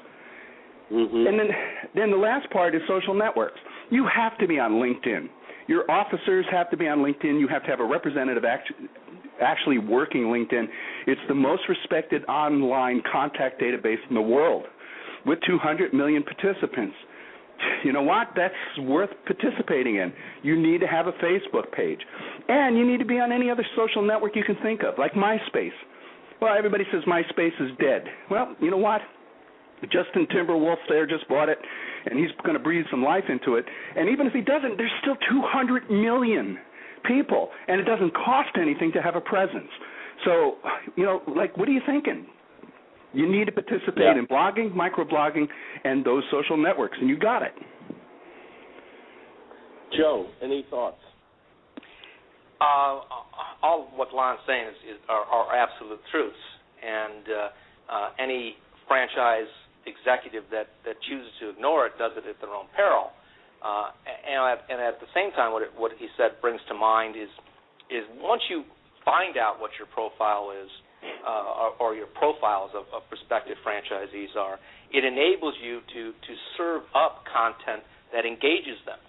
Mm-hmm. And then the last part is social networks. You have to be on LinkedIn. Your officers have to be on LinkedIn. You have to have a representative actually working LinkedIn. It's the most respected online contact database in the world with 200 million participants. you know what? That's worth participating in. You need to have a Facebook page. And you need to be on any other social network you can think of, like MySpace. Well, everybody says MySpace is dead. Well, you know what? Justin Timberwolf there just bought it, and he's going to breathe some life into it. And even if he doesn't, there's still 200 million people, and it doesn't cost anything to have a presence. So, you know, like, what are you thinking? You need to participate in blogging, microblogging, and those social networks, and you got it. Joe, any thoughts? All of what Lon's saying are absolute truths, and any franchise executive that chooses to ignore it does it at their own peril. And at the same time, what he said brings to mind is once you find out what your profile is, or your profiles of prospective franchisees are, it enables you to serve up content that engages them.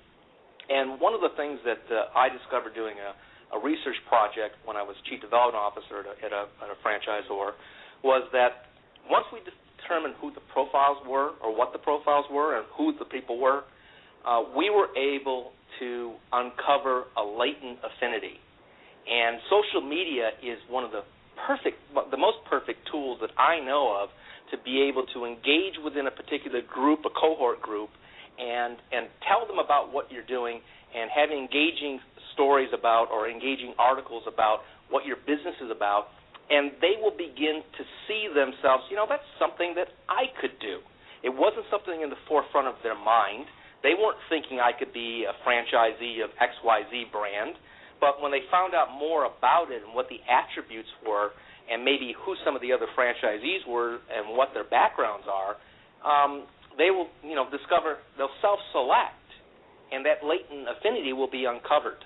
And one of the things that I discovered doing a research project when I was chief development officer at a franchisor was that once we determined who the profiles were, or what the profiles were, and who the people were, we were able to uncover a latent affinity. And social media is one of the most perfect tools that I know of to be able to engage within a particular group, a cohort group, and tell them about what you're doing and have engaging stories about or engaging articles about what your business is about, and they will begin to see themselves, you know, that's something that I could do. It wasn't something in the forefront of their mind. They weren't thinking I could be a franchisee of XYZ brand, but when they found out more about it and what the attributes were and maybe who some of the other franchisees were and what their backgrounds are, they will, you know, discover, they'll self-select, and that latent affinity will be uncovered.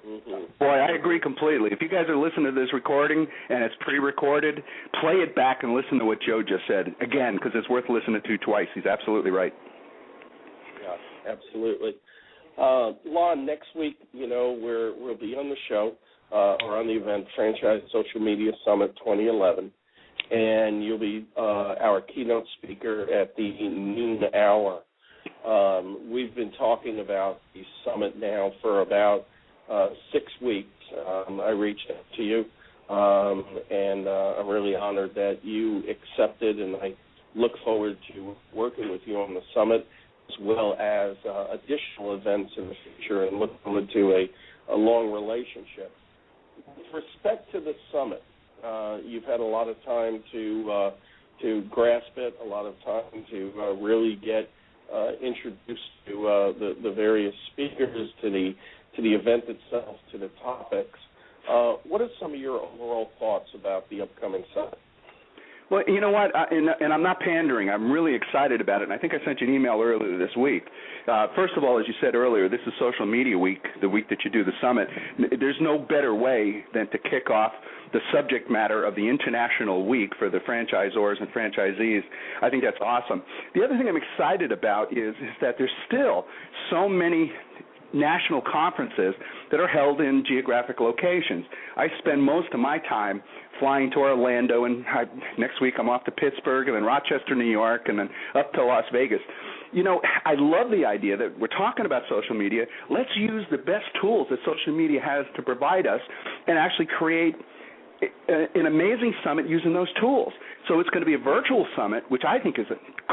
Mm-hmm. Boy, I agree completely. If you guys are listening to this recording and it's pre-recorded, play it back and listen to what Joe just said, again, because it's worth listening to twice. He's absolutely right. Yeah, absolutely. Lon, next week, you know, we'll be on the show or on the event, Franchise Social Media Summit 2011, and you'll be our keynote speaker at the noon hour. We've been talking about the summit now for about 6 weeks. I reached out to you, and I'm really honored that you accepted, and I look forward to working with you on the summit as well as additional events in the future, and look forward to a long relationship. With respect to the summit, you've had a lot of time to grasp it, a lot of time to really get introduced to the various speakers, to the event itself, to the topics. What are some of your overall thoughts about the upcoming summit? Well, you know what, and I'm not pandering. I'm really excited about it, and I think I sent you an email earlier this week. First of all, as you said earlier, this is Social Media Week, the week that you do the summit. There's no better way than to kick off the subject matter of the International Week for the franchisors and franchisees. I think that's awesome. The other thing I'm excited about is that there's still so many national conferences that are held in geographic locations. I spend most of my time flying to Orlando, and next week I'm off to Pittsburgh, and then Rochester, New York, and then up to Las Vegas. You know, I love the idea that we're talking about social media. Let's use the best tools that social media has to provide us and actually create an amazing summit using those tools. So it's going to be a virtual summit, which I think is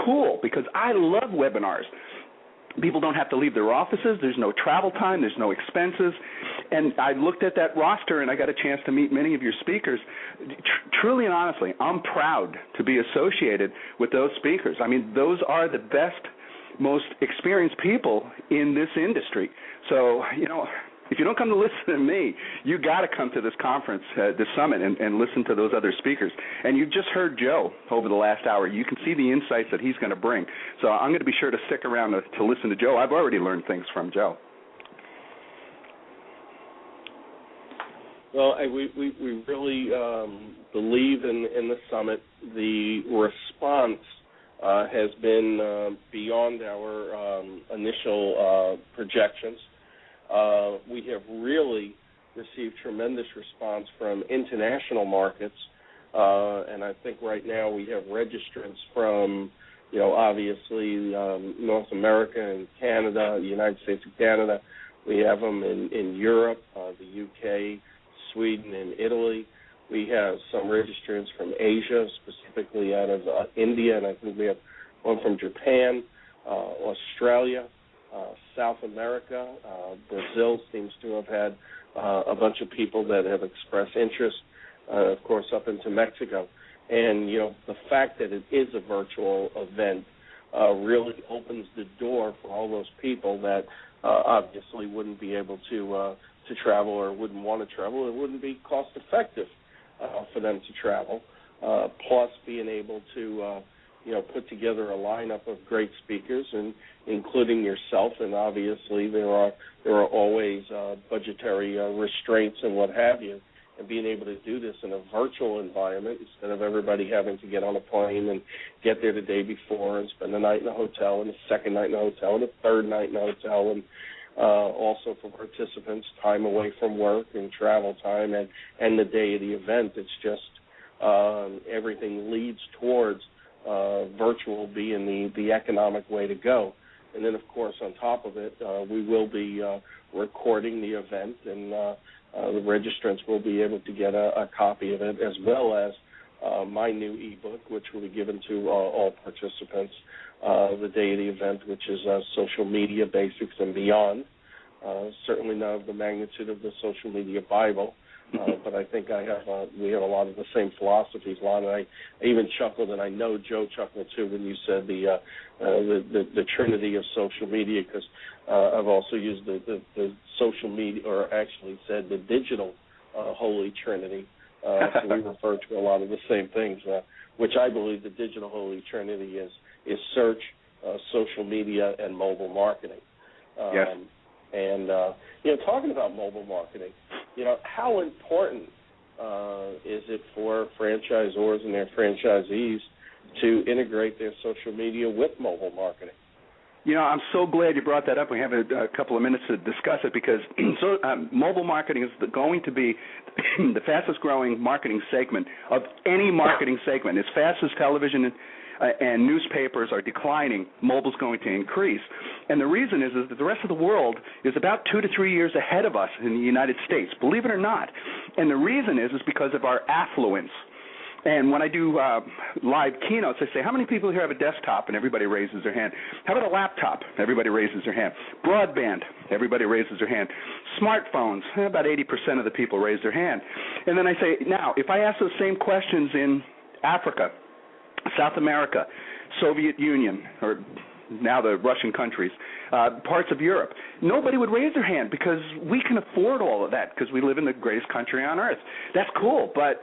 cool because I love webinars. People don't have to leave their offices. There's no travel time. There's no expenses. And I looked at that roster, and I got a chance to meet many of your speakers. Truly and honestly, I'm proud to be associated with those speakers. I mean, those are the best, most experienced people in this industry. So, you know, if you don't come to listen to me, you got to come to this conference, this summit, and listen to those other speakers. And you just heard Joe over the last hour. You can see the insights that he's going to bring. So I'm going to be sure to stick around to listen to Joe. I've already learned things from Joe. Well, we really believe in the summit. The response has been beyond our initial projections. We have really received tremendous response from international markets, and I think right now we have registrants from, obviously North America and Canada, the United States and Canada. We have them in Europe, the UK, Sweden, and Italy. We have some registrants from Asia, specifically out of India, and I think we have one from Japan, Australia, South America. Brazil seems to have had a bunch of people that have expressed interest, of course, up into Mexico. And, the fact that it is a virtual event really opens the door for all those people that obviously wouldn't be able to travel or wouldn't want to travel. It wouldn't be cost effective for them to travel. Plus, being able to put together a lineup of great speakers, and including yourself. And obviously, there are always budgetary restraints and what have you. And being able to do this in a virtual environment instead of everybody having to get on a plane and get there the day before and spend the night in a hotel and a second night in a hotel and a third night in a hotel, and also for participants, time away from work and travel time and the day of the event. It's just everything leads towards virtual being the economic way to go. And then, of course, on top of it, we will be recording the event, and the registrants will be able to get a copy of it, as well as my new ebook, which will be given to all participants the day of the event, which is Social Media Basics and Beyond. Certainly not of the magnitude of the Social Media Bible, but I think we have a lot of the same philosophies, Lon. And I even chuckled, and I know Joe chuckled too when you said the trinity of social media, because I've also used the social media, or actually said the digital holy trinity. So we refer to a lot of the same things, which I believe the digital holy trinity is search, social media, and mobile marketing. Yes. And, talking about mobile marketing, how important is it for franchisors and their franchisees to integrate their social media with mobile marketing? I'm so glad you brought that up. We have a couple of minutes to discuss it, because mobile marketing is going to be the fastest growing marketing segment of any marketing segment. As fast as television and newspapers are declining, mobile's going to increase. And the reason is that the rest of the world is about 2 to 3 years ahead of us in the United States, believe it or not. And the reason is because of our affluence. And when I do live keynotes, I say, how many people here have a desktop? And everybody raises their hand. How about a laptop? Everybody raises their hand. Broadband? Everybody raises their hand. Smartphones? About 80% of the people raise their hand. And then I say, now, if I ask those same questions in Africa, South America, Soviet Union, or now the Russian countries, parts of Europe, nobody would raise their hand, because we can afford all of that because we live in the greatest country on earth. That's cool, but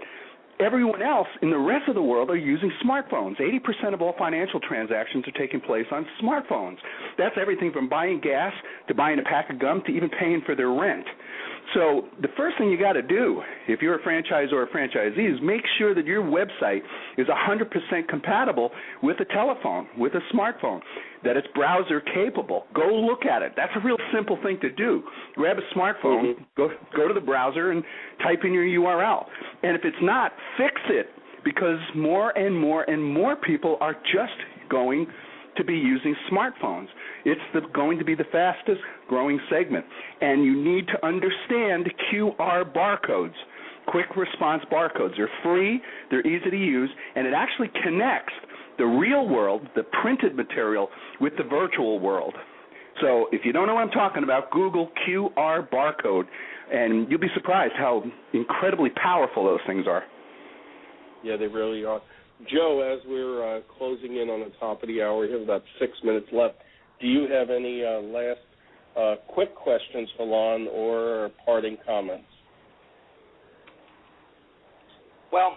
everyone else in the rest of the world are using smartphones. 80% of all financial transactions are taking place on smartphones. That's everything from buying gas to buying a pack of gum to even paying for their rent. So the first thing you got to do, if you're a franchisor or a franchisee, is make sure that your website is 100% compatible with a telephone, with a smartphone, that it's browser capable. Go look at it. That's a real simple thing to do. Grab a smartphone, go to the browser, and type in your URL. And if it's not, fix it, because more and more and more people are just going to be using smartphones. It's going to be the fastest growing segment. And you need to understand QR barcodes, quick response barcodes. They're free, they're easy to use, and it actually connects the real world, the printed material, with the virtual world. So if you don't know what I'm talking about, Google QR barcode, and you'll be surprised how incredibly powerful those things are. Yeah, they really are. Joe, as we're closing in on the top of the hour, we have about 6 minutes left. Do you have any last quick questions for Lon, or parting comments? Well,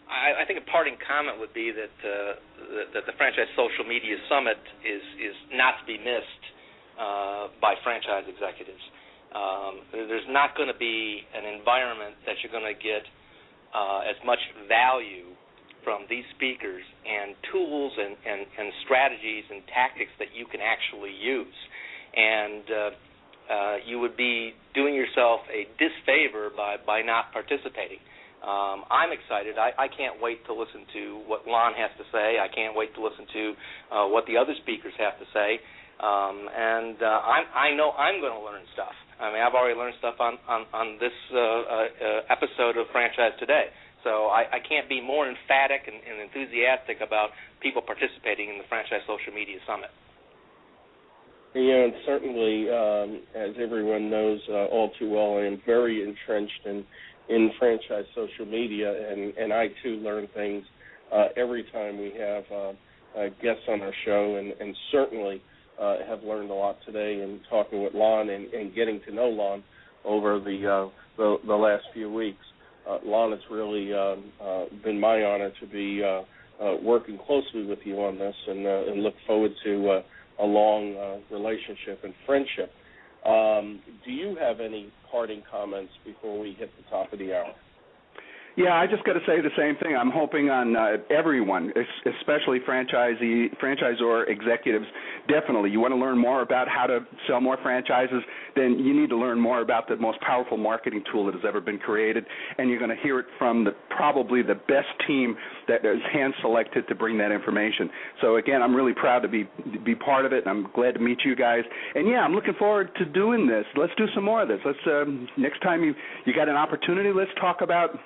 I think a parting comment would be that the Franchise Social Media Summit is not to be missed by franchise executives. There's not going to be an environment that you're going to get as much value from these speakers and tools and strategies and tactics that you can actually use. And you would be doing yourself a disfavor by not participating. I'm excited. I can't wait to listen to what Lon has to say. I can't wait to listen to what the other speakers have to say. I know I'm going to learn stuff. I mean, I've already learned stuff on this episode of Franchise Today. So I can't be more emphatic and enthusiastic about people participating in the Franchise Social Media Summit. Yeah, and certainly, as everyone knows all too well, I am very entrenched in franchise social media, and I, too, learn things every time we have guests on our show, and certainly have learned a lot today in talking with Lon and getting to know Lon over the last few weeks. Lon, it's really been my honor to be working closely with you on this, and look forward to a long relationship and friendship. Do you have any parting comments before we hit the top of the hour? Yeah, I just got to say the same thing. I'm hoping on everyone, especially franchisor executives, definitely. You want to learn more about how to sell more franchises, then you need to learn more about the most powerful marketing tool that has ever been created, and you're going to hear it from probably the best team that is hand-selected to bring that information. So, again, I'm really proud to be part of it, and I'm glad to meet you guys. And, yeah, I'm looking forward to doing this. Let's do some more of this. Next time you got an opportunity, let's talk about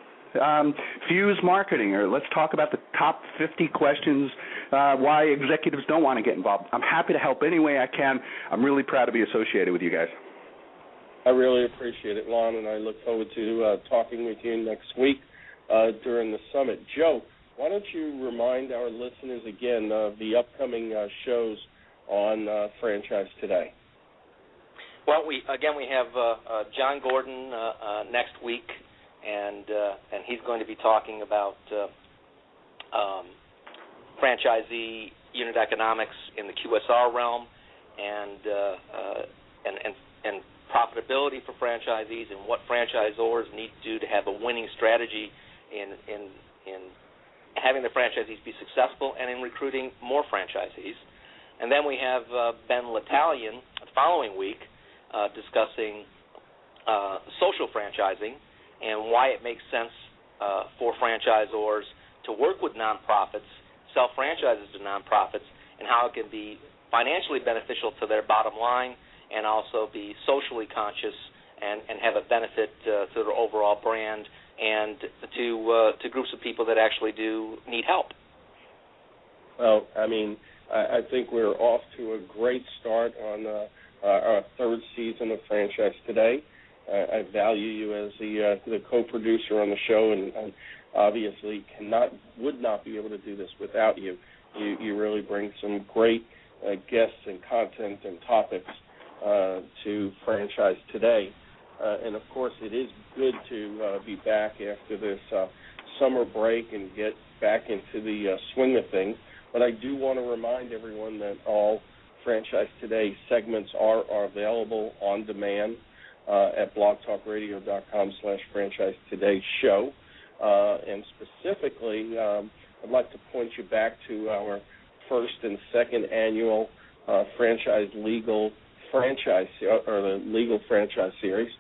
Fuse marketing, or let's talk about the top 50 questions why executives don't want to get involved. I'm happy to help any way I can. I'm really proud to be associated with you guys. I really appreciate it, Lon, and I look forward to talking with you next week during the summit. Joe, why don't you remind our listeners again of the upcoming shows on Franchise Today? Well, we have John Gordon next week. And he's going to be talking about franchisee unit economics in the QSR realm, and profitability for franchisees, and what franchisors need to do to have a winning strategy in having the franchisees be successful and in recruiting more franchisees. And then we have Ben L'Italian the following week discussing social franchising, and why it makes sense for franchisors to work with nonprofits, sell franchises to nonprofits, and how it can be financially beneficial to their bottom line and also be socially conscious and have a benefit to their overall brand and to groups of people that actually do need help. Well, I mean, I think we're off to a great start on our third season of Franchise Today. I value you as the co-producer on the show, and obviously would not be able to do this without you. You really bring some great guests and content and topics to Franchise Today. And, of course, it is good to be back after this summer break and get back into the swing of things. But I do want to remind everyone that all Franchise Today segments are available on demand at blogtalkradio.com/Franchise Today show. And specifically, I'd like to point you back to our first and second annual franchise legal franchise or the legal franchise series,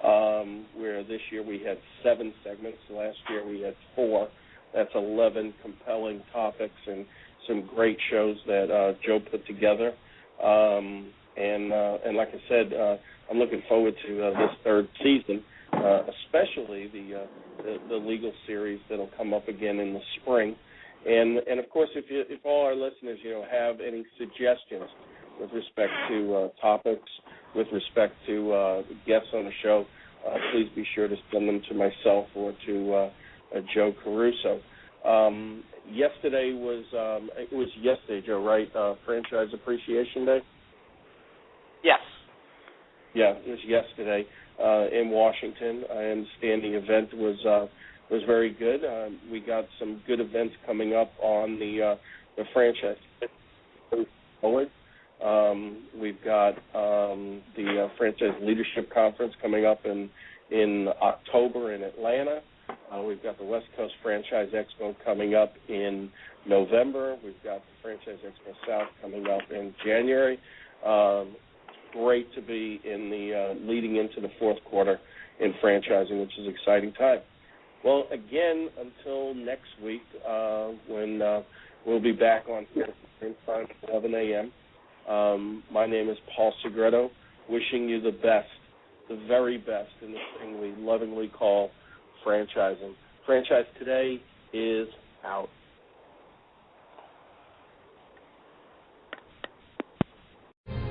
where this year we had 7 segments. Last year we had 4. That's 11 compelling topics and some great shows that Joe put together. And like I said, I'm looking forward to this third season, especially the legal series that'll come up again in the spring. And of course, if all our listeners have any suggestions with respect to topics, with respect to guests on the show, please be sure to send them to myself or to Joe Caruso. Yesterday was Joe, right? Franchise Appreciation Day. Yes. Yeah, it was yesterday in Washington. I understand the event was very good. We got some good events coming up on the franchise forward. We've got the Franchise Leadership Conference coming up in October in Atlanta. We've got the West Coast Franchise Expo coming up in November. We've got the Franchise Expo South coming up in January. Great to be in the leading into the fourth quarter in franchising, which is an exciting time. Well, again, until next week, when we'll be back on same time at 11 a.m. My name is Paul Segreto, wishing you the best, the very best in this thing we lovingly call franchising. Franchise Today is out.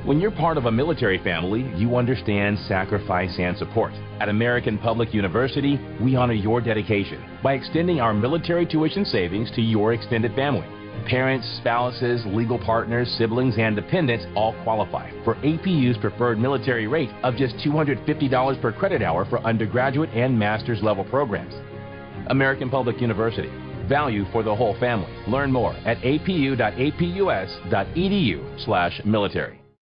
When you're part of a military family, you understand sacrifice and support. At American Public University, we honor your dedication by extending our military tuition savings to your extended family. Parents, spouses, legal partners, siblings, and dependents all qualify for APU's preferred military rate of just $250 per credit hour for undergraduate and master's level programs. American Public University. Value for the whole family. Learn more at apu.apus.edu/military.